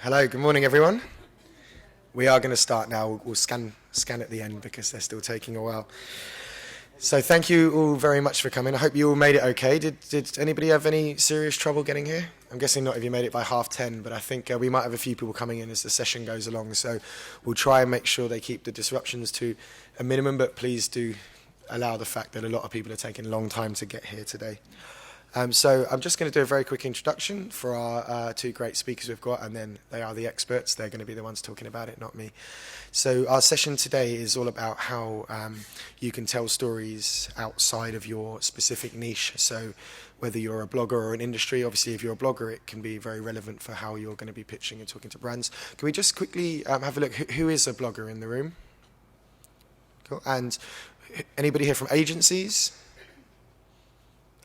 Hello, good morning everyone. We are going to start now. We'll scan at the end because they're still taking a while. So thank you all very much for coming. I hope you all made it okay. Did anybody have any serious trouble getting here? I'm guessing not if you made it by 10:30, but I think we might have a few people coming in as the session goes along. So we'll try and make sure they keep the disruptions to a minimum, but please do allow the fact that a lot of people are taking a long time to get here today. So I'm just going to do a very quick introduction for our two great speakers we've got, and then they are the experts. They're going to be the ones talking about it, not me. So our session today is all about how you can tell stories outside of your specific niche. So whether you're a blogger or an industry, obviously if you're a blogger, it can be very relevant for how you're going to be pitching and talking to brands. Can we just quickly have a look? Who is a blogger in the room? Cool. And anybody here from agencies?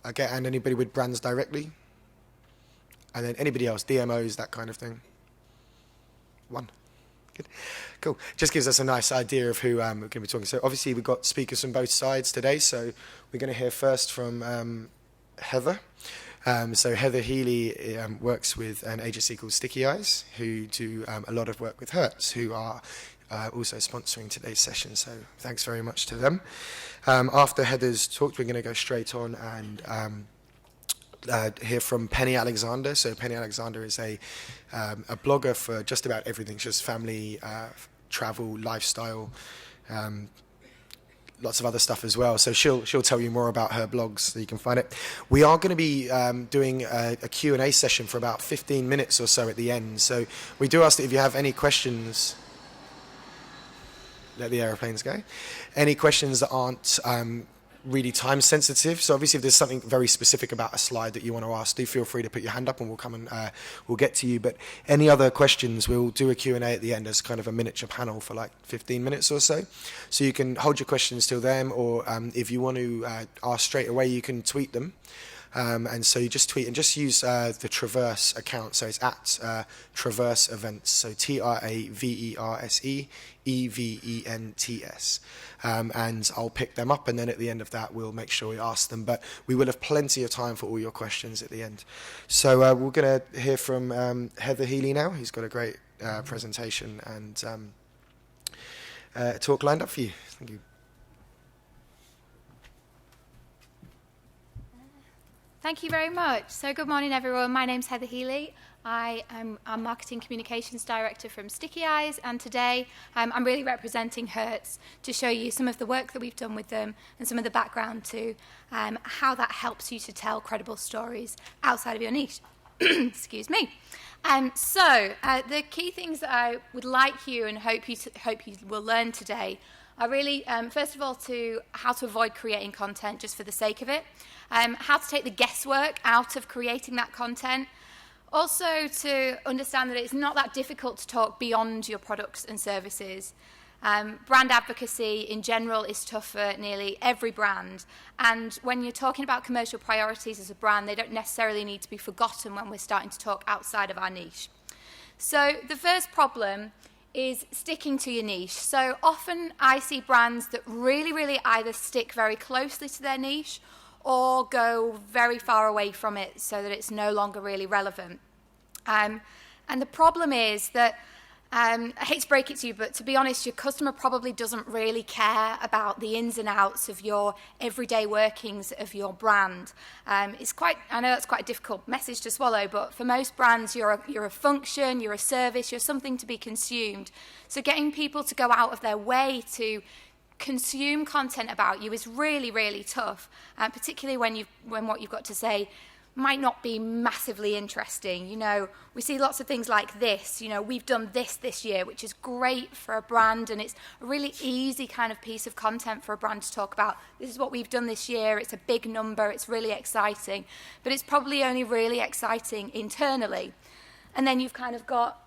Okay, and anybody with brands directly? And then anybody else, DMOs, that kind of thing? One. Good. Cool. Just gives us a nice idea of who we're going to be talking. So obviously we've got speakers from both sides today. So we're going to hear first from Heather. So Heather Healy works with an agency called Sticky Eyes, who do a lot of work with Hertz, who are also sponsoring today's session, so thanks very much to them. After Heather's talked, we're going to go straight on and hear from Penny Alexander. So Penny Alexander is a blogger for just about everything, just family, travel, lifestyle, lots of other stuff as well. So she'll tell you more about her blogs so you can find it. We are going to be doing a Q&A session for about 15 minutes or so at the end. So we do ask that if you have any questions, let the aeroplanes go. Any questions that aren't really time sensitive. So obviously if there's something very specific about a slide that you want to ask, do feel free to put your hand up and we'll come and we'll get to you. But any other questions, we'll do a Q&A at the end as kind of a miniature panel for like 15 minutes or so. So you can hold your questions till then, or if you want to ask straight away, you can tweet them. And so you just tweet and just use the Traverse account. So it's at Traverse Events. So TraverseEvents. And I'll pick them up, and then at the end of that we'll make sure we ask them. But we will have plenty of time for all your questions at the end. So we're going to hear from Heather Healy now, who's got a great presentation and talk lined up for you. Thank you. Thank you very much. So good morning, everyone. My name's Heather Healy. I am a Marketing Communications Director from Sticky Eyes, and today I'm really representing Hertz to show you some of the work that we've done with them and some of the background to how that helps you to tell credible stories outside of your niche. Excuse me. So the key things that I would like you and hope you will learn today are really, first of all, how to avoid creating content just for the sake of it, how to take the guesswork out of creating that content, also to understand that it's not that difficult to talk beyond your products and services. Brand advocacy in general is tough for nearly every brand, and when you're talking about commercial priorities as a brand, they don't necessarily need to be forgotten when we're starting to talk outside of our niche. So the first problem is sticking to your niche. So often I see brands that really either stick very closely to their niche or go very far away from it so that it's no longer really relevant. And the problem is that, I hate to break it to you, but to be honest, your customer probably doesn't really care about the ins and outs of your everyday workings of your brand. I know that's quite a difficult message to swallow, but for most brands, you're a function, you're a service, you're something to be consumed. So getting people to go out of their way to consume content about you is really tough, particularly when what you've got to say might not be massively interesting. You know, we see lots of things like this. You know, we've done this year, which is great for a brand, and it's a really easy kind of piece of content for a brand to talk about. This is what we've done this year. It's a big number. It's really exciting, but it's probably only really exciting internally. And then you've kind of got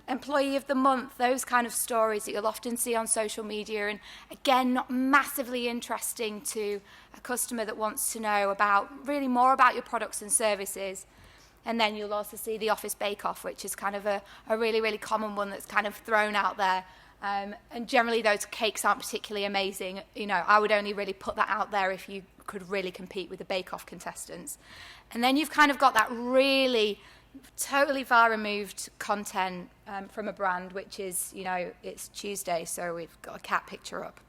employee of the month, those kind of stories that you'll often see on social media, and again, not massively interesting to a customer that wants to know really more about your products and services. And then you'll also see the office bake-off, which is kind of a really common one that's kind of thrown out there. And generally those cakes aren't particularly amazing. You know, I would only really put that out there if you could really compete with the bake-off contestants. And then you've kind of got that really totally far removed content from a brand, which is, it's Tuesday, so we've got a cat picture up.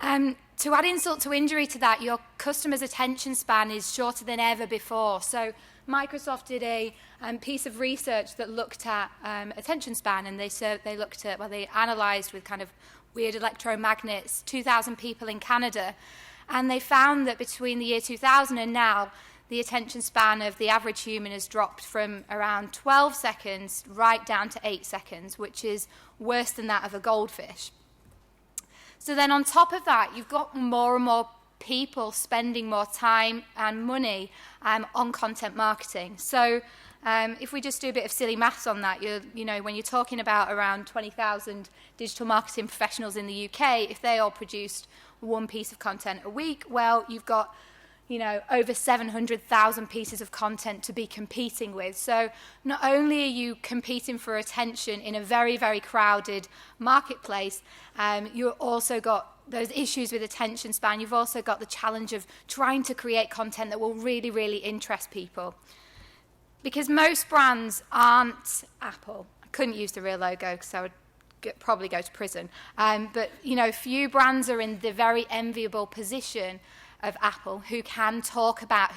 To add insult to injury to that, your customer's attention span is shorter than ever before. So Microsoft did a piece of research that looked at attention span, and they analysed with kind of weird electromagnets 2,000 people in Canada, and they found that between the year 2000 and now, the attention span of the average human has dropped from around 12 seconds right down to 8 seconds, which is worse than that of a goldfish. So then on top of that, you've got more and more people spending more time and money on content marketing. So if we just do a bit of silly maths on that, when you're talking about around 20,000 digital marketing professionals in the UK, if they all produced one piece of content a week, well, you've got over 700,000 pieces of content to be competing with. So not only are you competing for attention in a very, very crowded marketplace, you've also got those issues with attention span. You've also got the challenge of trying to create content that will really, really interest people. Because most brands aren't Apple. I couldn't use the real logo because I would probably go to prison. But few brands are in the very enviable position of Apple, who can talk about,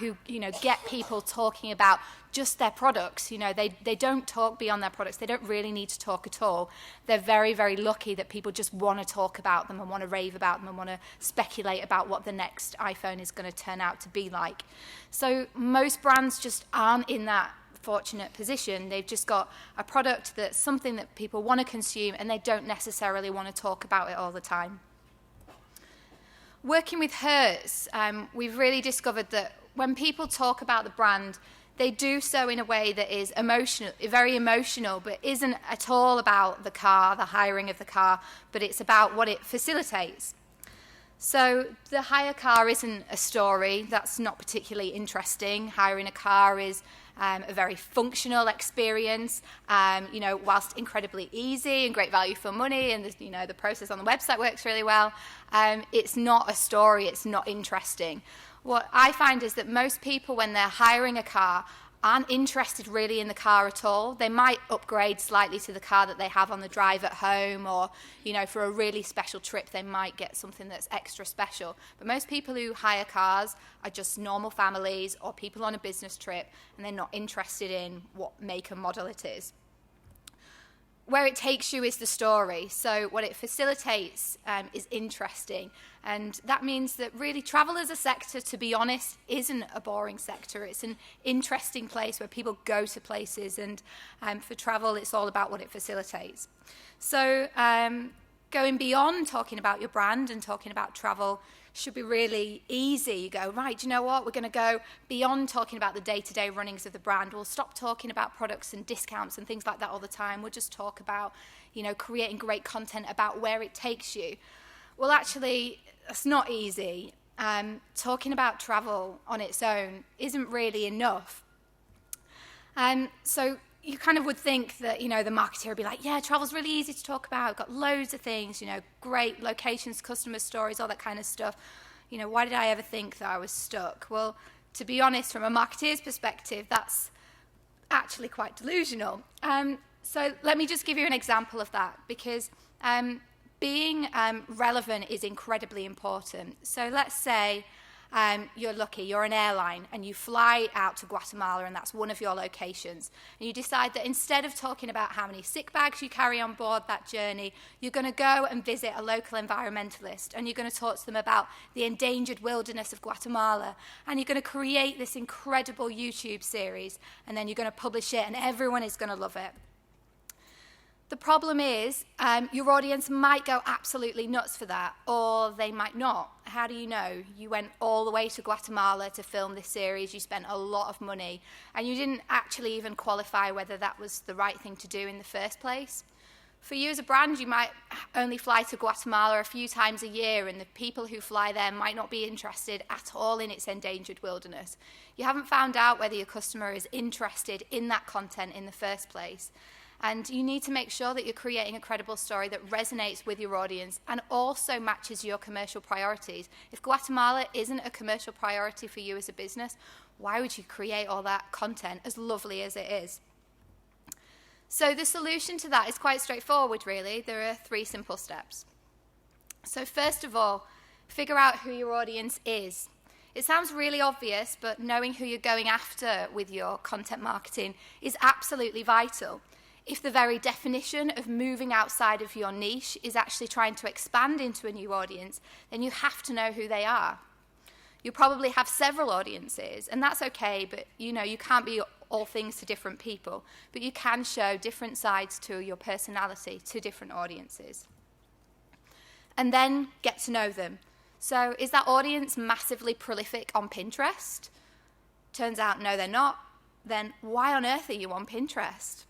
get people talking about just their products. They don't talk beyond their products. They don't really need to talk at all. They're very, very lucky that people just want to talk about them and want to rave about them and want to speculate about what the next iPhone is going to turn out to be like. So most brands just aren't in that fortunate position. They've just got a product that's something that people want to consume, and they don't necessarily want to talk about it all the time. Working with Hertz, we've really discovered that when people talk about the brand, they do so in a way that is very emotional, but isn't at all about the car, the hiring of the car, but it's about what it facilitates. So the hire car isn't a story. That's not particularly interesting. Hiring a car is a very functional experience, whilst incredibly easy and great value for money, and the process on the website works really well. It's not a story. It's not interesting. What I find is that most people, when they're hiring a car, aren't interested really in the car at all. They might upgrade slightly to the car that they have on the drive at home, or for a really special trip they might get something that's extra special. But most people who hire cars are just normal families or people on a business trip, and they're not interested in what make and model it is. Where it takes you is the story. So what it facilitates is interesting. And that means that really travel as a sector, to be honest, isn't a boring sector. It's an interesting place where people go to places. And for travel, it's all about what it facilitates. So going beyond talking about your brand and talking about travel should be really easy. You go, right, do you know what? We're going to go beyond talking about the day-to-day runnings of the brand. We'll stop talking about products and discounts and things like that all the time. We'll just talk about, creating great content about where it takes you. Well, actually, that's not easy. Talking about travel on its own isn't really enough. So you kind of would think that, the marketer would be like, yeah, travel's really easy to talk about. I've got loads of things, great locations, customer stories, all that kind of stuff. Why did I ever think that I was stuck? Well, to be honest, from a marketeer's perspective, that's actually quite delusional. So let me just give you an example of that, because being relevant is incredibly important. So let's say you're lucky, you're an airline, and you fly out to Guatemala, and that's one of your locations. And you decide that instead of talking about how many sick bags you carry on board that journey, you're going to go and visit a local environmentalist, and you're going to talk to them about the endangered wilderness of Guatemala, and you're going to create this incredible YouTube series, and then you're going to publish it, and everyone is going to love it. The problem is your audience might go absolutely nuts for that, or they might not. How do you know? You went all the way to Guatemala to film this series, you spent a lot of money, and you didn't actually even qualify whether that was the right thing to do in the first place. For you as a brand, you might only fly to Guatemala a few times a year, and the people who fly there might not be interested at all in its endangered wilderness. You haven't found out whether your customer is interested in that content in the first place. And you need to make sure that you're creating a credible story that resonates with your audience and also matches your commercial priorities. If Guatemala isn't a commercial priority for you as a business, Why would you create all that content, as lovely as it is? So the solution to that is quite straightforward, really. There are 3 simple steps. So first of all, figure out who your audience is. It sounds really obvious, but knowing who you're going after with your content marketing is absolutely vital. If the very definition of moving outside of your niche is actually trying to expand into a new audience, then you have to know who they are. You'll probably have several audiences, and that's okay, but you can't be all things to different people, but you can show different sides to your personality to different audiences. And then get to know them. So is that audience massively prolific on Pinterest? Turns out, no, they're not. Then why on earth are you on Pinterest?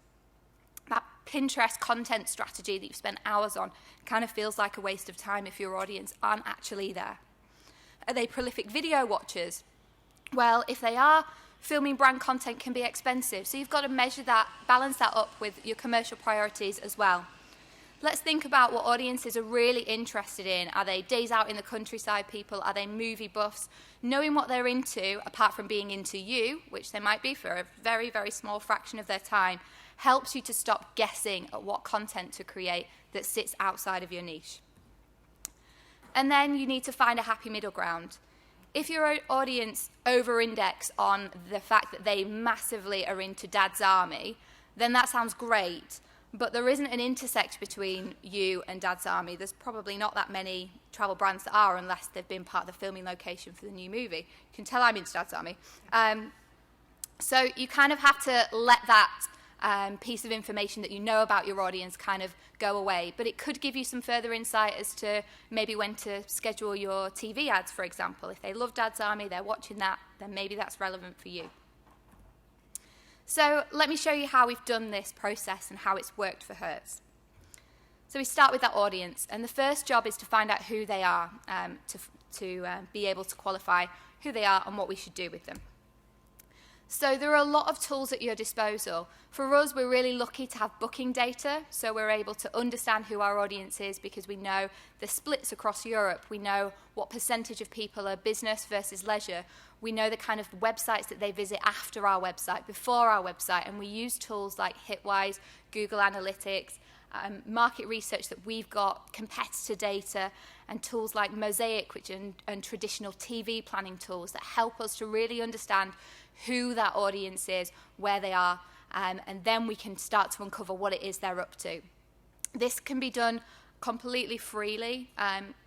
That Pinterest content strategy that you've spent hours on kind of feels like a waste of time if your audience aren't actually there. Are they prolific video watchers? Well, if they are, filming brand content can be expensive. So you've got to measure that, balance that up with your commercial priorities as well. Let's think about what audiences are really interested in. Are they days out in the countryside people? Are they movie buffs? Knowing what they're into, apart from being into you, which they might be for a very, very small fraction of their time, helps you to stop guessing at what content to create that sits outside of your niche. And then you need to find a happy middle ground. If your audience over-index on the fact that they massively are into Dad's Army, then that sounds great. But there isn't an intersect between you and Dad's Army. There's probably not that many travel brands that are, unless they've been part of the filming location for the new movie. You can tell I'm into Dad's Army. So you kind of have to let that piece of information that you know about your audience kind of go away. But it could give you some further insight as to maybe when to schedule your TV ads, for example. If they love Dad's Army, they're watching that, then maybe that's relevant for you. So let me show you how we've done this process and how it's worked for Hertz. So we start with that audience, and the first job is to find out who they are, to be able to qualify who they are and what we should do with them. So there are a lot of tools at your disposal. For us, we're really lucky to have booking data, so we're able to understand who our audience is because we know the splits across Europe. We know what percentage of people are business versus leisure. We know the kind of websites that they visit after our website, before our website, and we use tools like Hitwise, Google Analytics, market research that we've got, competitor data, and tools like Mosaic, and traditional TV planning tools that help us to really understand who that audience is, where they are, and then we can start to uncover what it is they're up to. This can be done completely freely.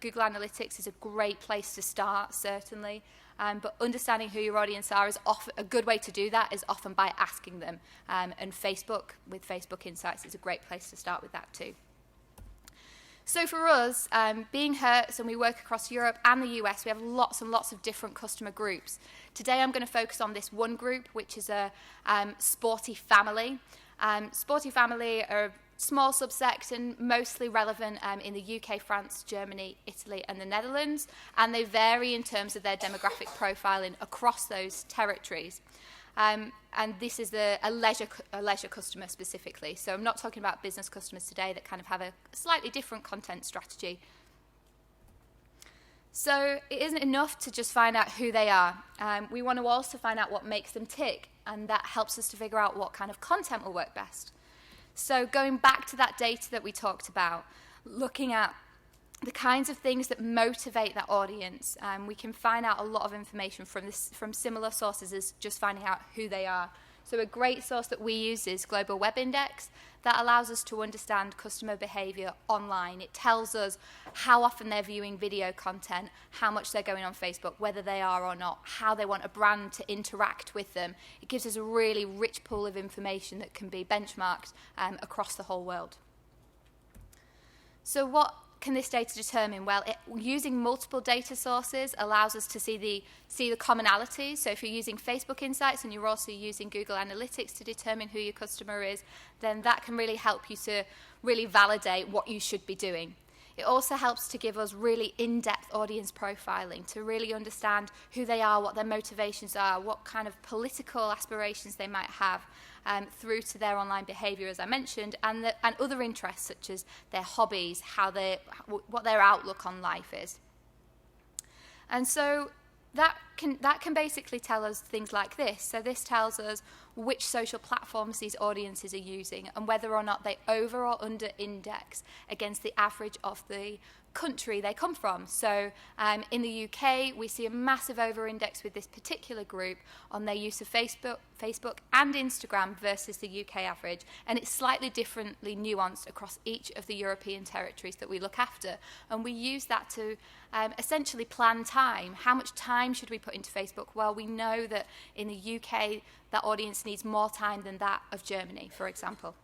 Google Analytics is a great place to start, certainly, but understanding who your audience are is often a good way to do that is often by asking them, and Facebook, with Facebook Insights, is a great place to start with that too. So for us, being Hertz, and we work across Europe and the US, we have lots and lots of different customer groups. Today I'm going to focus on this one group, which is a sporty family. Sporty family are a small subsect and mostly relevant in the UK, France, Germany, Italy and the Netherlands, and they vary in terms of their demographic profiling across those territories. And this is a leisure customer specifically. So I'm not talking about business customers today that kind of have a slightly different content strategy. So it isn't enough to just find out who they are. We want to also find out what makes them tick, and that helps us to figure out what kind of content will work best. So going back to that data that we talked about, looking at the kinds of things that motivate that audience, we can find out a lot of information from similar sources as just finding out who they are. So a great source that we use is Global Web Index. That allows us to understand customer behavior online. It tells us how often they're viewing video content, how much they're going on Facebook, whether they are or not, how they want a brand to interact with them. It gives us a really rich pool of information that can be benchmarked across the whole world. So what can this data determine? Well, using multiple data sources allows us to see the commonalities. So if you're using Facebook Insights and you're also using Google Analytics to determine who your customer is, then that can really help you to really validate what you should be doing. It also helps to give us really in-depth audience profiling to really understand who they are, what their motivations are, what kind of political aspirations they might have, through to their online behavior, as I mentioned, and other interests such as their hobbies, what their outlook on life is. And so that can basically tell us things like this. So this tells us which social platforms these audiences are using and whether or not they over or under index against the average of the country they come from. So in the UK, we see a massive over-index with this particular group on their use of Facebook and Instagram versus the UK average, and it's slightly differently nuanced across each of the European territories that we look after. And we use that to essentially plan time. How much time should we put into Facebook? Well, we know that in the UK, that audience needs more time than that of Germany, for example.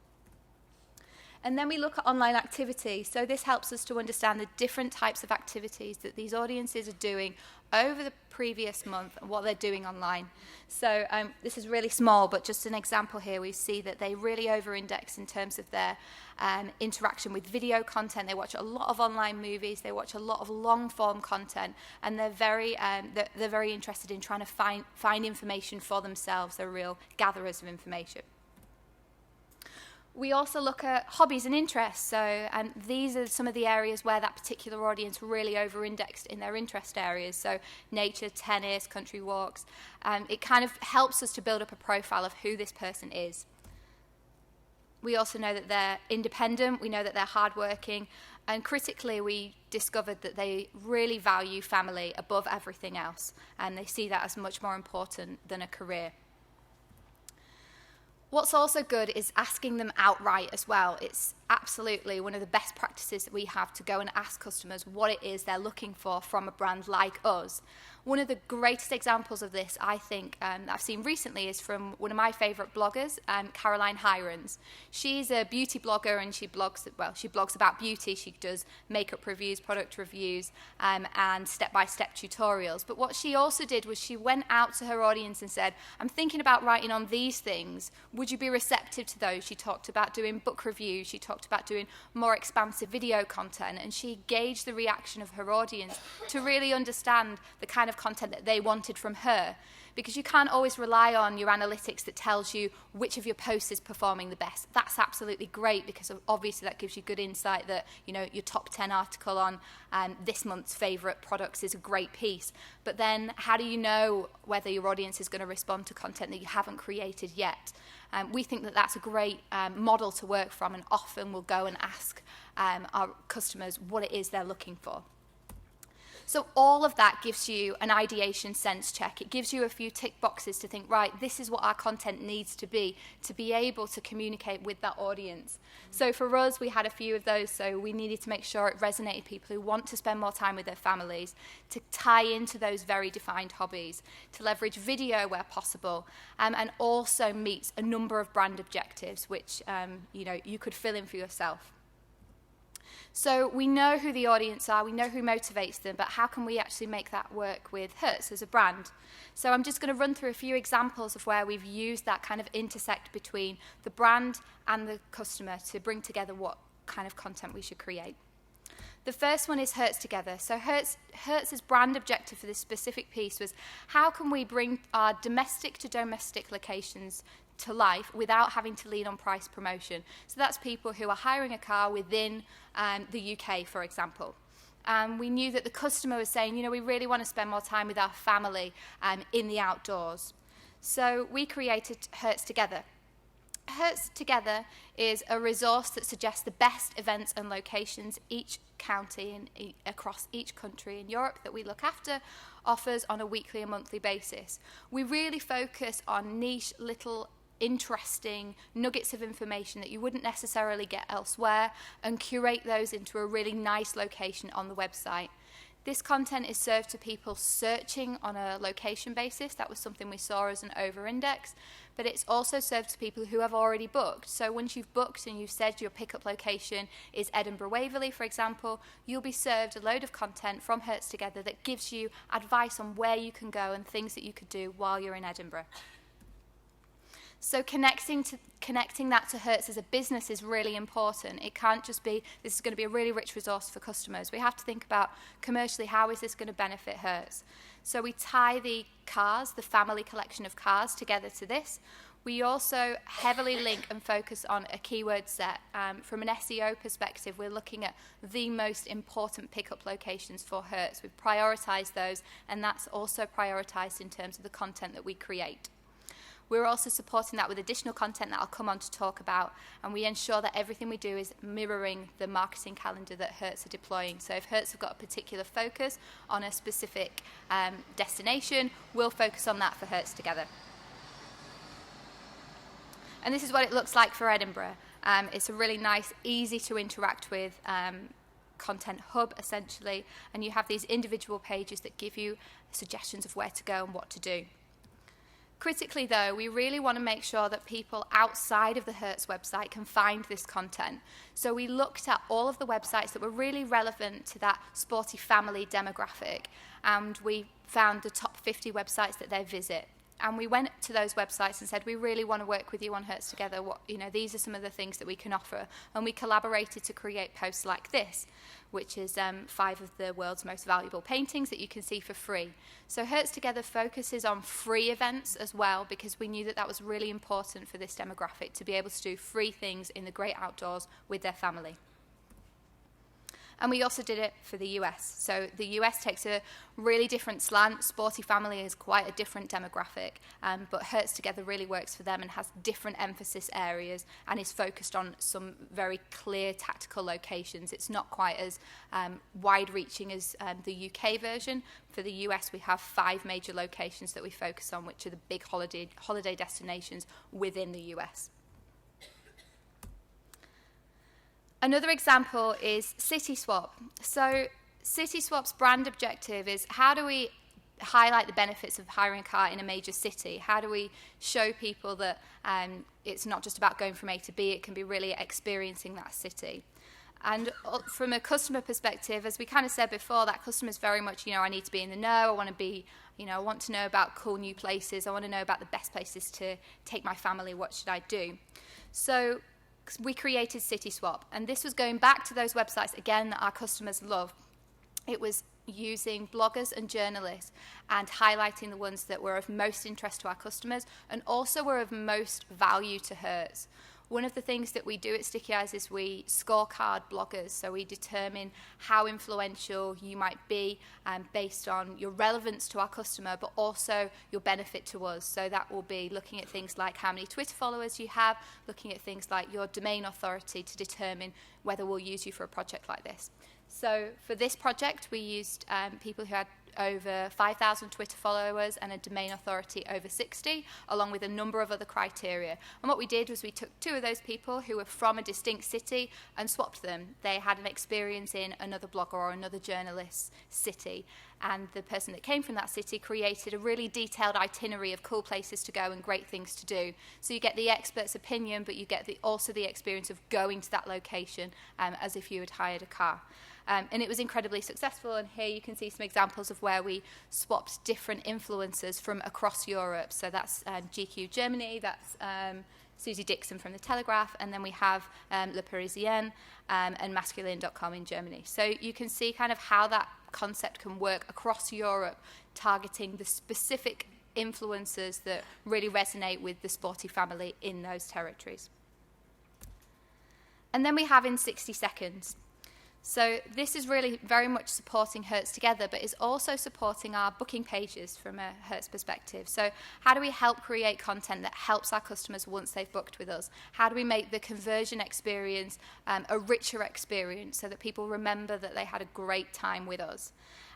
And then we look at online activity. So this helps us to understand the different types of activities that these audiences are doing over the previous month and what they're doing online. So this is really small, but just an example here, we see that they really over-index in terms of their interaction with video content. They watch a lot of online movies, they watch a lot of long-form content, and they're very interested in trying to find information for themselves. They're real gatherers of information. We also look at hobbies and interests, so these are some of the areas where that particular audience really over-indexed in their interest areas, so nature, tennis, country walks. It kind of helps us to build up a profile of who this person is. We also know that they're independent, we know that they're hardworking, and critically we discovered that they really value family above everything else, and they see that as much more important than a career. What's also good is asking them outright as well. It's absolutely one of the best practices that we have to go and ask customers what it is they're looking for from a brand like us. One of the greatest examples of this, I think, that I've seen recently is from one of my favourite bloggers, Caroline Hirons. She's a beauty blogger and she blogs about beauty. She does makeup reviews, product reviews, and step-by-step tutorials. But what she also did was she went out to her audience and said, I'm thinking about writing on these things. Would you be receptive to those? She talked about doing book reviews. She talked about doing more expansive video content, and she gauged the reaction of her audience to really understand the kind of content that they wanted from her, because you can't always rely on your analytics that tells you which of your posts is performing the best. That's absolutely great, because obviously that gives you good insight that, you know, your top 10 article on this month's favourite products is a great piece. But then how do you know whether your audience is going to respond to content that you haven't created yet? We think that that's a great model to work from, and often we'll go and ask our customers what it is they're looking for. So all of that gives you an ideation sense check. It gives you a few tick boxes to think, right, this is what our content needs to be able to communicate with that audience. So for us, we had a few of those, so we needed to make sure it resonated with people who want to spend more time with their families, to tie into those very defined hobbies, to leverage video where possible, and also meet a number of brand objectives, which you could fill in for yourself. So we know who the audience are, we know who motivates them, but how can we actually make that work with Hertz as a brand? So I'm just going to run through a few examples of where we've used that kind of intersect between the brand and the customer to bring together what kind of content we should create. The first one is Hertz Together. So Hertz's brand objective for this specific piece was, how can we bring our domestic to domestic locations to life without having to lean on price promotion? So that's people who are hiring a car within the UK, for example. We knew that the customer was saying, we really want to spend more time with our family in the outdoors. So we created Hertz Together. Hertz Together is a resource that suggests the best events and locations each county and across each country in Europe that we look after offers on a weekly and monthly basis. We really focus on niche, little, interesting nuggets of information that you wouldn't necessarily get elsewhere and curate those into a really nice location on the website. This content is served to people searching on a location basis. That was something we saw as an over-index, but it's also served to people who have already booked. So once you've booked and you've said your pickup location is Edinburgh Waverley, for example, you'll be served a load of content from Hertz Together that gives you advice on where you can go and things that you could do while you're in Edinburgh. So connecting that to Hertz as a business is really important. It can't just be, this is going to be a really rich resource for customers. We have to think about commercially, how is this going to benefit Hertz? So we tie the cars, the family collection of cars, together to this. We also heavily link and focus on a keyword set. From an SEO perspective, we're looking at the most important pickup locations for Hertz. We've prioritized those, and that's also prioritized in terms of the content that we create. We're also supporting that with additional content that I'll come on to talk about, and we ensure that everything we do is mirroring the marketing calendar that Hertz are deploying. So if Hertz have got a particular focus on a specific destination, we'll focus on that for Hertz Together. And this is what it looks like for Edinburgh. It's a really nice, easy to interact with content hub, essentially, and you have these individual pages that give you suggestions of where to go and what to do. Critically, though, we really want to make sure that people outside of the Hertz website can find this content. So we looked at all of the websites that were really relevant to that sporty family demographic, and we found the top 50 websites that they visit. And we went to those websites and said, we really want to work with you on Hertz Together. These are some of the things that we can offer. And we collaborated to create posts like this, which is 5 of the world's most valuable paintings that you can see for free. So Hertz Together focuses on free events as well, because we knew that that was really important for this demographic, to be able to do free things in the great outdoors with their family. And we also did it for the US. So the US takes a really different slant. Sporty family is quite a different demographic, but Hertz Together really works for them and has different emphasis areas and is focused on some very clear tactical locations. It's not quite as wide-reaching as the UK version. For the US, we have 5 major locations that we focus on, which are the big holiday destinations within the US. Another example is CitySwap. So CitySwap's brand objective is, how do we highlight the benefits of hiring a car in a major city? How do we show people that it's not just about going from A to B, it can be really experiencing that city? And from a customer perspective, as we kind of said before, that customer is very much, I need to be in the know, I want to be, I want to know about cool new places, I want to know about the best places to take my family, what should I do? So we created CitySwap, and this was going back to those websites, again, that our customers love. It was using bloggers and journalists and highlighting the ones that were of most interest to our customers and also were of most value to Hertz. One of the things that we do at Sticky Eyes is we scorecard bloggers, so we determine how influential you might be based on your relevance to our customer, but also your benefit to us. So that will be looking at things like how many Twitter followers you have, looking at things like your domain authority to determine whether we'll use you for a project like this. So for this project, we used people who had over 5,000 Twitter followers and a domain authority over 60, along with a number of other criteria. And what we did was we took 2 of those people who were from a distinct city and swapped them. They had an experience in another blogger or another journalist's city, and the person that came from that city created a really detailed itinerary of cool places to go and great things to do. So you get the expert's opinion, but you get also the experience of going to that location as if you had hired a car. And it was incredibly successful, and here you can see some examples of where we swapped different influencers from across Europe. So that's GQ Germany, that's Susie Dixon from The Telegraph, and then we have Le Parisien and Masculine.com in Germany. So you can see kind of how that concept can work across Europe, targeting the specific influencers that really resonate with the sporty family in those territories. And then we have in 60 seconds. So this is really very much supporting Hertz Together, but is also supporting our booking pages from a Hertz perspective. So how do we help create content that helps our customers once they've booked with us? How do we make the conversion experience a richer experience so that people remember that they had a great time with us?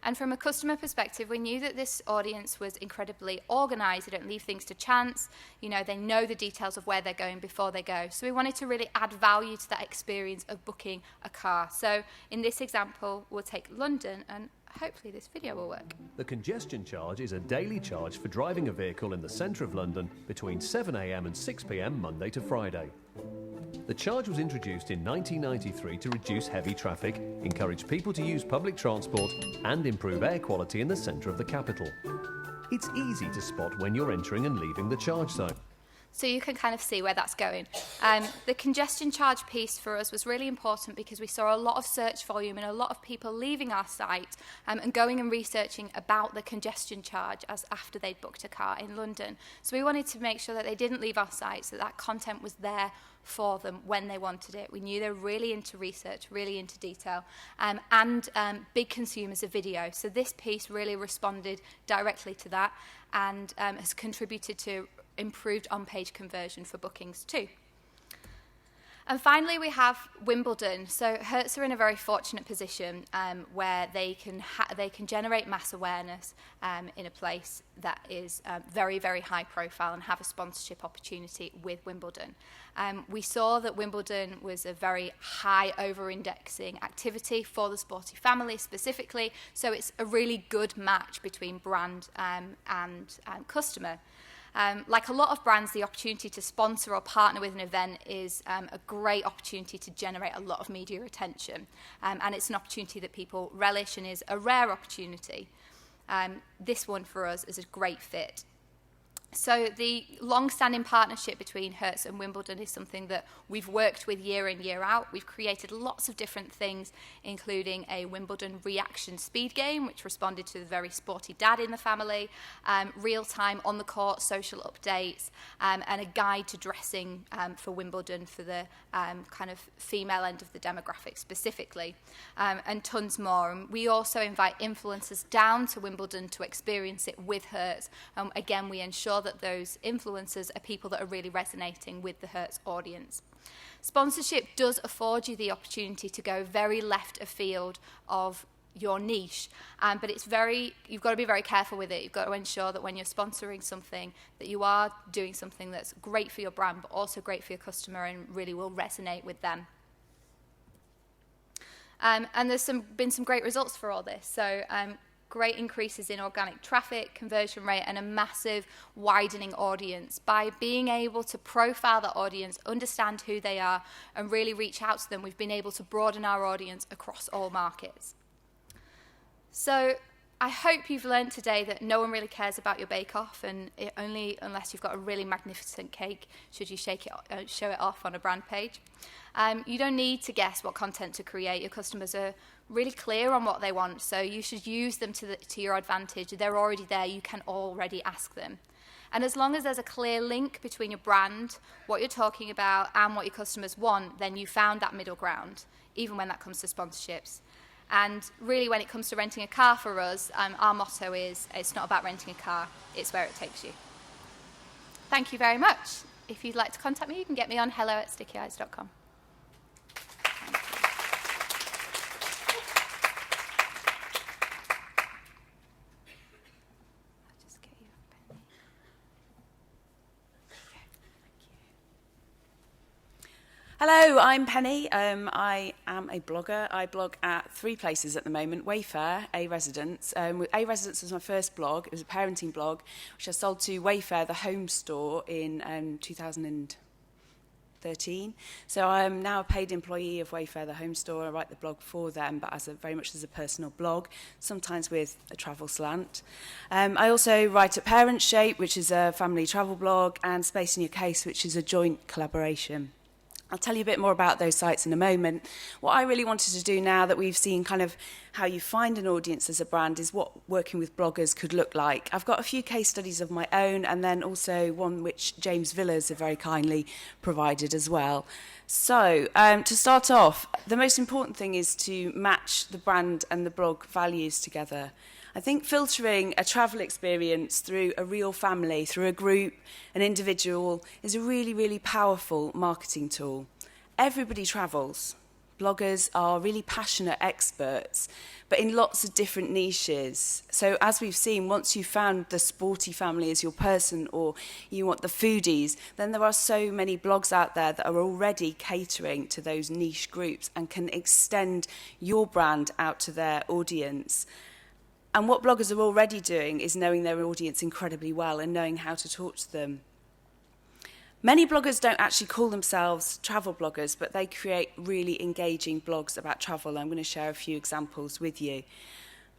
And from a customer perspective, we knew that this audience was incredibly organized. They don't leave things to chance. They know the details of where they're going before they go. So we wanted to really add value to that experience of booking a car. So in this example, we'll take London, and hopefully this video will work. The congestion charge is a daily charge for driving a vehicle in the centre of London between 7 a.m. and 6 p.m. Monday to Friday. The charge was introduced in 1993 to reduce heavy traffic, encourage people to use public transport, and improve air quality in the centre of the capital. It's easy to spot when you're entering and leaving the charge zone. so you can kind of see where that's going. The congestion charge piece for us was really important because we saw a lot of search volume and a lot of people leaving our site and going and researching about the congestion charge as after they'd booked a car in London. So we wanted to make sure that they didn't leave our site, so that content was there for them when they wanted it. We knew they were really into research, really into detail, and big consumers of video. So this piece really responded directly to that and has contributed to improved on-page conversion for bookings too. And finally, we have Wimbledon. So Hertz are in a very fortunate position where they can generate mass awareness in a place that is very, very high profile and have a sponsorship opportunity with Wimbledon. We saw that Wimbledon was a very high over-indexing activity for the sporty family specifically, so it's a really good match between brand and customer. Like a lot of brands, the opportunity to sponsor or partner with an event is a great opportunity to generate a lot of media attention. And it's an opportunity that people relish and is a rare opportunity. This one for us is a great fit. So the long-standing partnership between Hertz and Wimbledon is something that we've worked with year in, year out. We've created lots of different things, including a Wimbledon reaction speed game, which responded to the very sporty dad in the family, real-time on-the-court social updates, and a guide to dressing for Wimbledon for the kind of female end of the demographic specifically, and tons more. And we also invite influencers down to Wimbledon to experience it with Hertz. Again, we ensure that those influencers are people that are really resonating with the Hertz audience. Sponsorship does afford you the opportunity to go very left of field of your niche, but you've got to be very careful with it. You've got to ensure that when you're sponsoring something, that you are doing something that's great for your brand, but also great for your customer and really will resonate with them. And there's been some great results for all this. So great increases in organic traffic, conversion rate, and a massive widening audience. By being able to profile the audience, understand who they are, and really reach out to them, we've been able to broaden our audience across all markets. So I hope you've learned today that no one really cares about your bake-off, and only unless you've got a really magnificent cake should you show it off on a brand page. You don't need to guess what content to create. Your customers are really clear on what they want, so you should use them to your advantage. They're already there. You can already ask them. And as long as there's a clear link between your brand, what you're talking about, and what your customers want, then you found that middle ground, even when that comes to sponsorships. And really, when it comes to renting a car for us, our motto is, it's not about renting a car, it's where it takes you. Thank you very much. If you'd like to contact me, you can get me on hello@stickyeyes.com. Hello, I'm Penny. I am a blogger. I blog at 3 places at the moment: Wayfair, A Residence. A Residence was my first blog. It was a parenting blog, which I sold to Wayfair, the home store, in 2013. So I am now a paid employee of Wayfair, the home store. I write the blog for them, but very much as a personal blog, sometimes with a travel slant. I also write at Parent Shape, which is a family travel blog, and Space in Your Case, which is a joint collaboration. I'll tell you a bit more about those sites in a moment. What I really wanted to do now that we've seen kind of how you find an audience as a brand is what working with bloggers could look like. I've got a few case studies of my own, and then also one which James Villas have very kindly provided as well. So to start off, the most important thing is to match the brand and the blog values together. I think filtering a travel experience through a real family, through a group, an individual, is a really, really powerful marketing tool. Everybody travels. Bloggers are really passionate experts, but in lots of different niches. So as we've seen, once you've found the sporty family as your person, or you want the foodies, then there are so many blogs out there that are already catering to those niche groups and can extend your brand out to their audience. And what bloggers are already doing is knowing their audience incredibly well and knowing how to talk to them. Many bloggers don't actually call themselves travel bloggers, but they create really engaging blogs about travel. I'm going to share a few examples with you.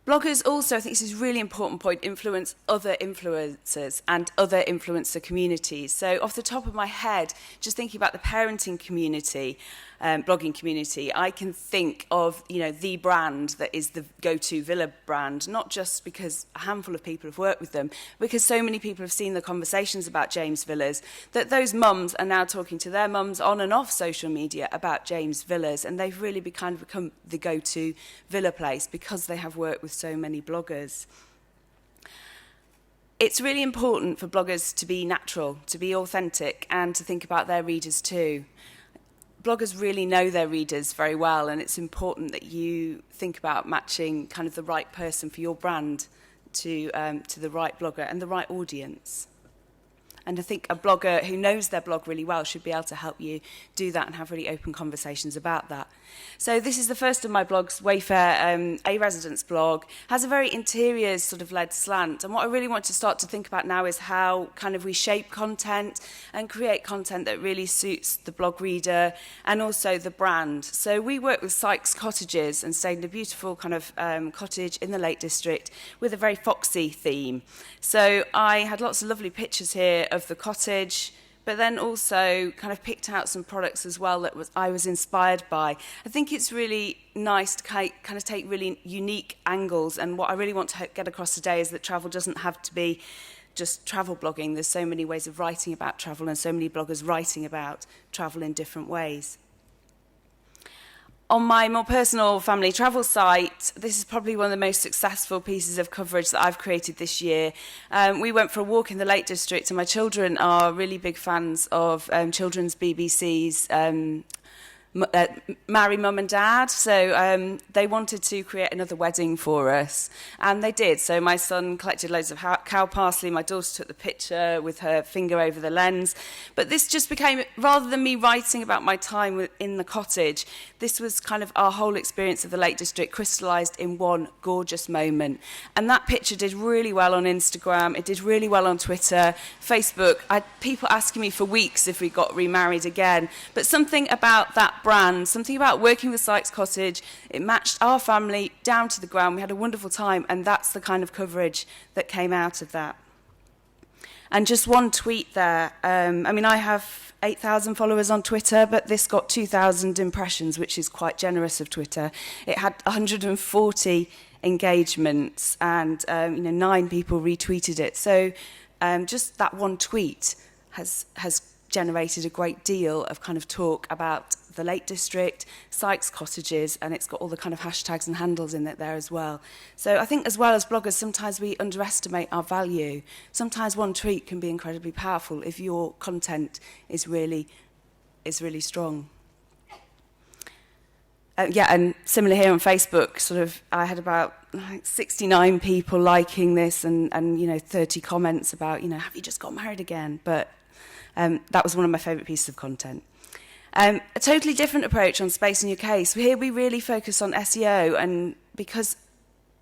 Bloggers also, I think this is a really important point, influence other influencers and other influencer communities. So off the top of my head, just thinking about the parenting community, blogging community, I can think of, the brand that is the go-to villa brand, not just because a handful of people have worked with them, because so many people have seen the conversations about James Villas, that those mums are now talking to their mums on and off social media about James Villas, and they've really become the go-to villa place because they have worked with so many bloggers. It's really important for bloggers to be natural, to be authentic, and to think about their readers too. Bloggers really know their readers very well, and it's important that you think about matching kind of the right person for your brand to the right blogger and the right audience. And I think a blogger who knows their blog really well should be able to help you do that and have really open conversations about that. So this is the first of my blogs, Wayfair, a residence blog, has a very interiors sort of led slant. And what I really want to start to think about now is how kind of we shape content and create content that really suits the blog reader and also the brand. So we work with Sykes Cottages and stayed in a beautiful kind of cottage in the Lake District with a very foxy theme. So I had lots of lovely pictures here of the cottage, but then also kind of picked out some products as well that I was inspired by. I think it's really nice to kind of take really unique angles, and what I really want to get across today is that travel doesn't have to be just travel blogging. There's so many ways of writing about travel and so many bloggers writing about travel in different ways. On my more personal family travel site, this is probably one of the most successful pieces of coverage that I've created this year. We went for a walk in the Lake District, and my children are really big fans of children's BBC's Marry Mum and Dad. So they wanted to create another wedding for us, and they did. So my son collected loads of cow parsley, my daughter took the picture with her finger over the lens. But this just became, rather than me writing about my time in the cottage, this was kind of our whole experience of the Lake District crystallised in one gorgeous moment. And that picture did really well on Instagram, it did really well on Twitter, Facebook. I had people asking me for weeks if we got remarried again. But something about that brand, something about working with Sykes Cottage, it matched our family down to the ground. We had a wonderful time, and that's the kind of coverage that came out of that. And just one tweet there. I have 8,000 followers on Twitter, but this got 2,000 impressions, which is quite generous of Twitter. It had 140 engagements, and 9 people retweeted it. So just that one tweet has generated a great deal of kind of talk about the Lake District, Sykes Cottages, and it's got all the kind of hashtags and handles in it there as well. So I think as well as bloggers, sometimes we underestimate our value. Sometimes one tweet can be incredibly powerful if your content is really strong. And similar here on Facebook, I had about 69 people liking this and 30 comments about, have you just got married again? But that was one of my favourite pieces of content. A totally different approach on Space in UK. So here we really focus on SEO, and because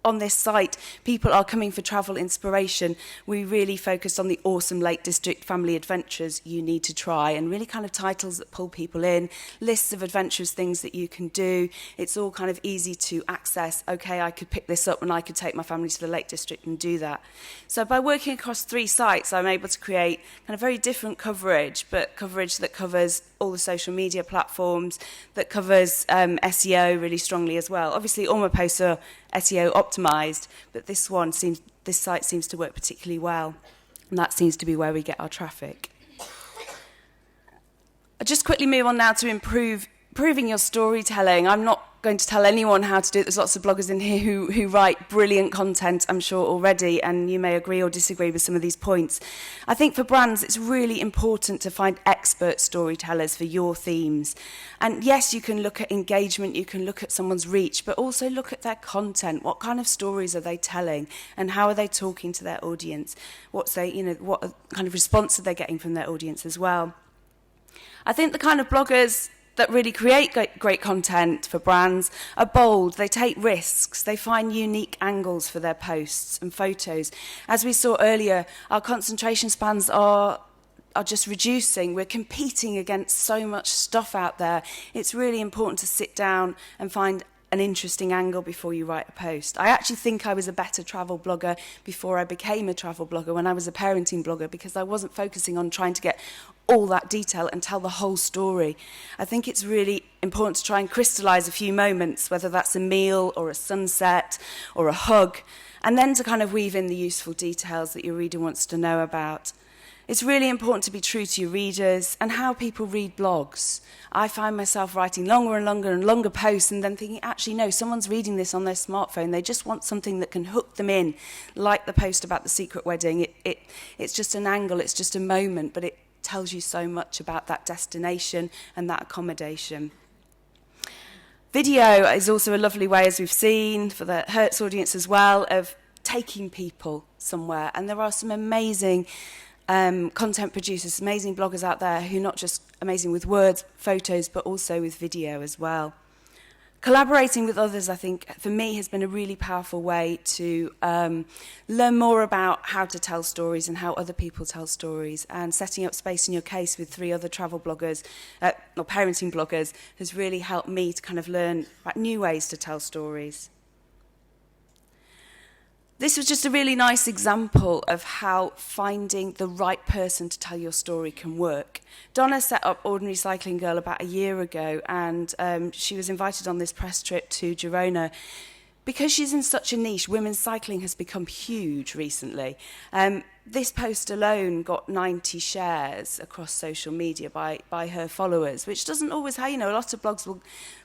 on this site people are coming for travel inspiration, we really focused on the awesome Lake District family adventures you need to try, and really kind of titles that pull people in, lists of adventurous things that you can do. It's all kind of easy to access. Okay, I could pick this up and I could take my family to the Lake District and do that. So by working across 3 sites, I'm able to create kind of very different coverage, but coverage that covers all the social media platforms, that covers SEO really strongly as well. Obviously, all my posts are SEO optimized, but this site seems to work particularly well, and that seems to be where we get our traffic. I'll just quickly move on now to improving your storytelling. I'm not going to tell anyone how to do it. There's lots of bloggers in here who write brilliant content, I'm sure, already, and you may agree or disagree with some of these points. I think for brands, it's really important to find expert storytellers for your themes. And yes, you can look at engagement, you can look at someone's reach, but also look at their content. What kind of stories are they telling, and how are they talking to their audience? What kind of response are they getting from their audience as well? I think the kind of bloggers that really create great content for brands are bold, they take risks, they find unique angles for their posts and photos. As we saw earlier, our concentration spans are just reducing. We're competing against so much stuff out there. It's really important to sit down and find an interesting angle before you write a post. I actually think I was a better travel blogger before I became a travel blogger when I was a parenting blogger, because I wasn't focusing on trying to get all that detail and tell the whole story. I think it's really important to try and crystallize a few moments, whether that's a meal or a sunset or a hug, and then to kind of weave in the useful details that your reader wants to know about. It's really important to be true to your readers and how people read blogs. I find myself writing longer and longer and longer posts and then thinking, actually, no, someone's reading this on their smartphone. They just want something that can hook them in, like the post about the secret wedding. It's just an angle, it's just a moment, but it tells you so much about that destination and that accommodation. Video is also a lovely way, as we've seen, for the Hertz audience as well, of taking people somewhere. And there are some amazing content producers, amazing bloggers out there who are not just amazing with words, photos, but also with video as well. Collaborating with others, I think, for me, has been a really powerful way to learn more about how to tell stories and how other people tell stories. And setting up Space in Your Case with 3 other travel bloggers, or parenting bloggers, has really helped me to kind of learn about new ways to tell stories. This was just a really nice example of how finding the right person to tell your story can work. Donna set up Ordinary Cycling Girl about a year ago, and she was invited on this press trip to Girona. Because she's in such a niche, women's cycling has become huge recently. This post alone got 90 shares across social media by her followers, which doesn't always how, a lot of blogs will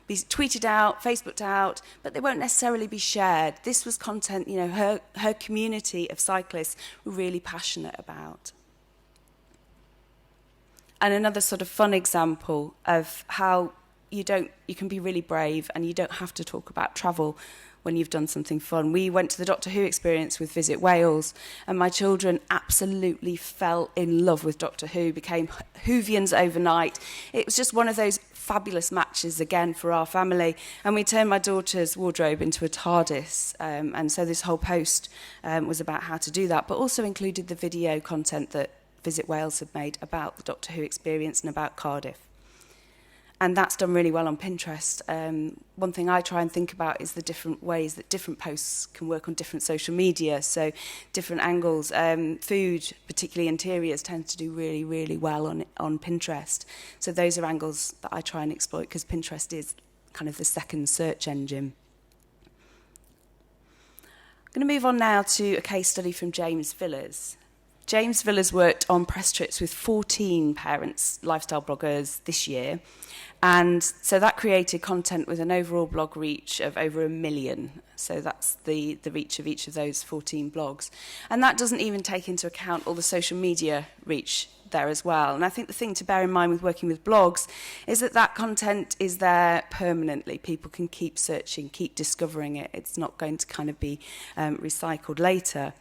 be tweeted out, Facebooked out, but they won't necessarily be shared. This was content, her community of cyclists were really passionate about. And another sort of fun example of how you can be really brave and you don't have to talk about travel when you've done something fun. We went to the Doctor Who experience with Visit Wales, and my children absolutely fell in love with Doctor Who, became Whovians overnight. It was just one of those fabulous matches again for our family, and we turned my daughter's wardrobe into a TARDIS, and so this whole post was about how to do that, but also included the video content that Visit Wales had made about the Doctor Who experience and about Cardiff. And that's done really well on Pinterest. One thing I try and think about is the different ways that different posts can work on different social media. So different angles. Food, particularly interiors, tends to do really, really well on Pinterest. So those are angles that I try and exploit because Pinterest is kind of the second search engine. I'm going to move on now to a case study from James Villas. James Villas worked on press trips with 14 parents, lifestyle bloggers this year. And so that created content with an overall blog reach of over 1 million. So that's the reach of each of those 14 blogs. And that doesn't even take into account all the social media reach there as well. And I think the thing to bear in mind with working with blogs is that content is there permanently. People can keep searching, keep discovering it. It's not going to kind of be recycled later.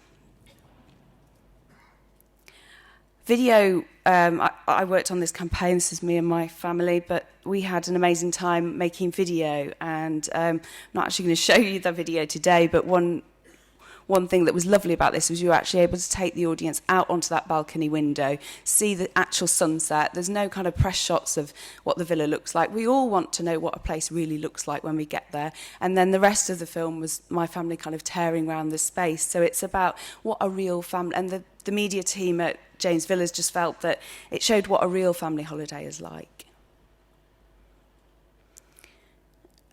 Video, I worked on this campaign, this is me and my family, but we had an amazing time making video, and I'm not actually going to show you the video today, but one thing that was lovely about this was you were actually able to take the audience out onto that balcony window, see the actual sunset. There's no kind of press shots of what the villa looks like. We all want to know what a place really looks like when we get there. And then the rest of the film was my family kind of tearing around the space. So it's about what a real family, and the media team at James Villas just felt that it showed what a real family holiday is like.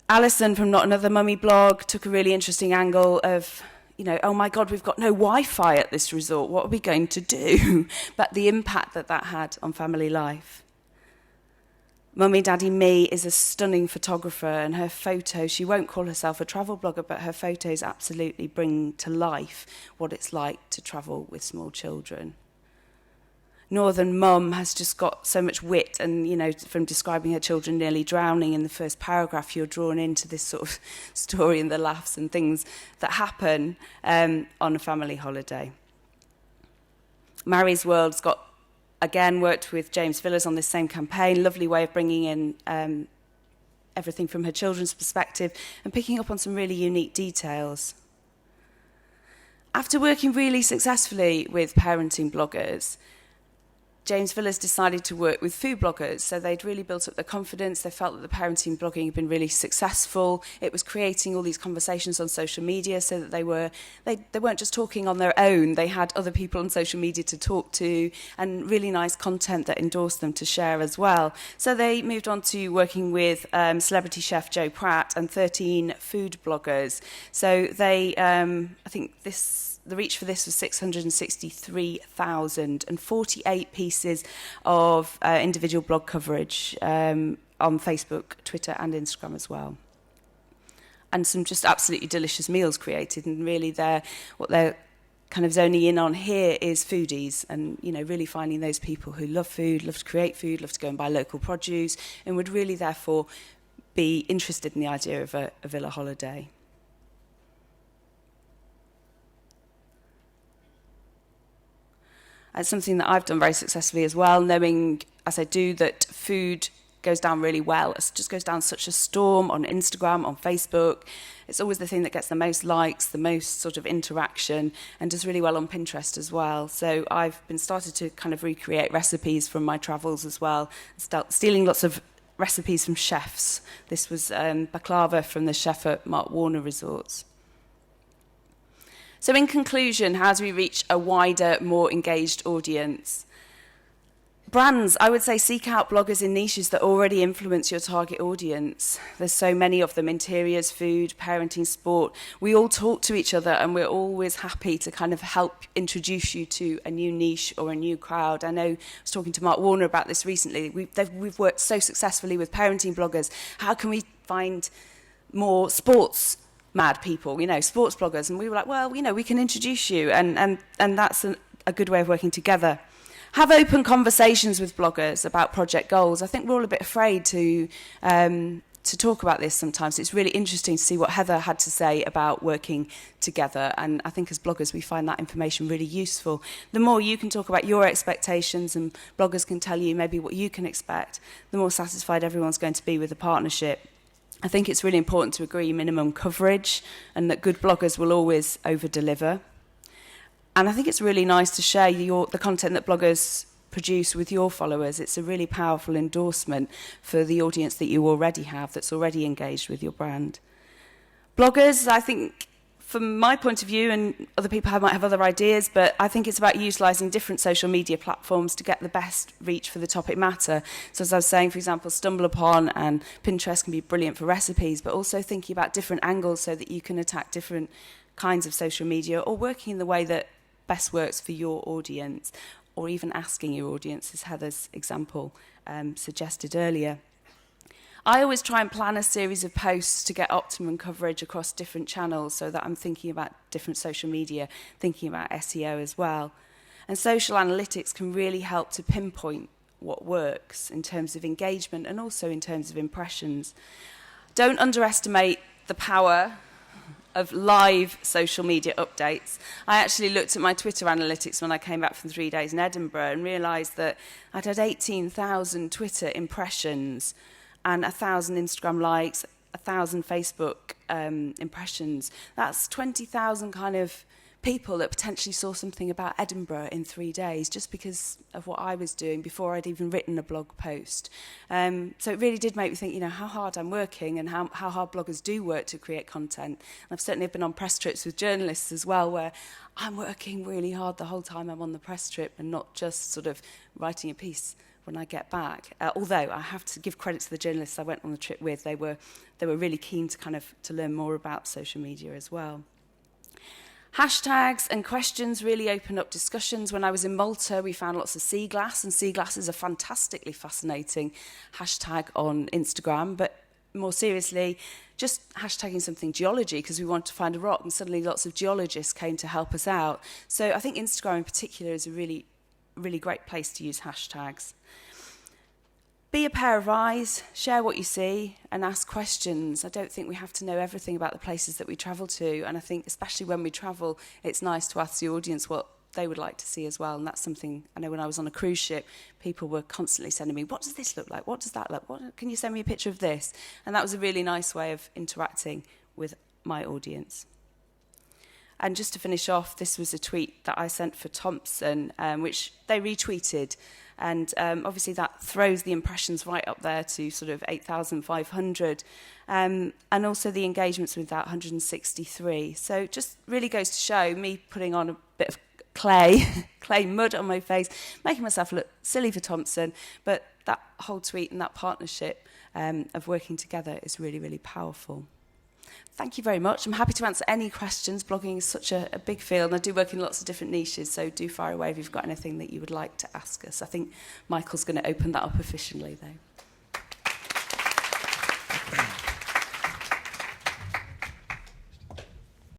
Alison from Not Another Mummy blog took a really interesting angle of, oh my God, we've got no Wi-Fi at this resort. What are we going to do? But the impact that had on family life. Mummy Daddy Me is a stunning photographer, and her photos, she won't call herself a travel blogger, but her photos absolutely bring to life what it's like to travel with small children. Northern Mum has just got so much wit, and from describing her children nearly drowning in the first paragraph, you're drawn into this sort of story and the laughs and things that happen on a family holiday. Mary's World's worked with James Villas on this same campaign. Lovely way of bringing in everything from her children's perspective and picking up on some really unique details. After working really successfully with parenting bloggers, James Villas decided to work with food bloggers. So they'd really built up their confidence. They felt that the parenting blogging had been really successful. It was creating all these conversations on social media so that they weren't just talking on their own. They had other people on social media to talk to and really nice content that endorsed them to share as well. So they moved on to working with celebrity chef Joe Pratt and 13 food bloggers. So they, I think the reach for this was 663,000 and 48 pieces of individual blog coverage on Facebook, Twitter and Instagram as well. And some just absolutely delicious meals created, and really what they're kind of zoning in on here is foodies, and really finding those people who love food, love to create food, love to go and buy local produce, and would really therefore be interested in the idea of a villa holiday. It's something that I've done very successfully as well, knowing, as I do, that food goes down really well. It just goes down such a storm on Instagram, on Facebook. It's always the thing that gets the most likes, the most sort of interaction, and does really well on Pinterest as well. So I've been started to kind of recreate recipes from my travels as well, stealing lots of recipes from chefs. This was baklava from the chef at Mark Warner Resorts. So in conclusion, how do we reach a wider, more engaged audience? Brands, I would say seek out bloggers in niches that already influence your target audience. There's so many of them: interiors, food, parenting, sport. We all talk to each other, and we're always happy to kind of help introduce you to a new niche or a new crowd. I know I was talking to Mark Warner about this recently. We've worked so successfully with parenting bloggers. How can we find more sports mad people, sports bloggers? And we were like, well, we can introduce you, and that's a good way of working together. Have open conversations with bloggers about project goals. I think we're all a bit afraid to talk about this sometimes. It's really interesting to see what Heather had to say about working together, and I think as bloggers we find that information really useful. The more you can talk about your expectations and bloggers can tell you maybe what you can expect, the more satisfied everyone's going to be with the partnership. I think it's really important to agree minimum coverage, and that good bloggers will always over-deliver. And I think it's really nice to share the content that bloggers produce with your followers. It's a really powerful endorsement for the audience that you already have, that's already engaged with your brand. Bloggers, I think, from my point of view, and other people might have other ideas, but I think it's about utilising different social media platforms to get the best reach for the topic matter. So as I was saying, for example, StumbleUpon and Pinterest can be brilliant for recipes, but also thinking about different angles so that you can attack different kinds of social media, or working in the way that best works for your audience, or even asking your audience, as Heather's example suggested earlier. I always try and plan a series of posts to get optimum coverage across different channels, so that I'm thinking about different social media, thinking about SEO as well. And social analytics can really help to pinpoint what works in terms of engagement and also in terms of impressions. Don't underestimate the power of live social media updates. I actually looked at my Twitter analytics when I came back from 3 days in Edinburgh and realised that I'd had 18,000 Twitter impressions and 1,000 Instagram likes, 1,000 Facebook impressions. That's 20,000 kind of people that potentially saw something about Edinburgh in 3 days just because of what I was doing before I'd even written a blog post. So it really did make me think, how hard I'm working and how hard bloggers do work to create content. And I've certainly been on press trips with journalists as well, where I'm working really hard the whole time I'm on the press trip and not just sort of writing a piece when I get back. Although I have to give credit to the journalists I went on the trip with. They were really keen to learn more about social media as well. Hashtags and questions really open up discussions. When I was in Malta, we found lots of sea glass, and sea glass is a fantastically fascinating hashtag on Instagram. But more seriously, just hashtagging something geology, because we wanted to find a rock, and suddenly lots of geologists came to help us out. So I think Instagram in particular is a really, really great place to use hashtags. Be a pair of eyes, share what you see, and ask questions. I don't think we have to know everything about the places that we travel to, and I think especially when we travel, it's nice to ask the audience what they would like to see as well, and that's something I know when I was on a cruise ship, people were constantly sending me, what does this look like? What does that look like? Can you send me a picture of this? And that was a really nice way of interacting with my audience. And just to finish off, this was a tweet that I sent for Thompson, which they retweeted. And obviously that throws the impressions right up there to sort of 8,500. And also the engagements with that 163. So just really goes to show me putting on a bit of clay mud on my face, making myself look silly for Thompson. But that whole tweet and that partnership of working together is really, really powerful. Thank you very much. I'm happy to answer any questions. Blogging is such a big field, and I do work in lots of different niches, so do fire away if you've got anything that you would like to ask us. I think Michael's going to open that up officially, though.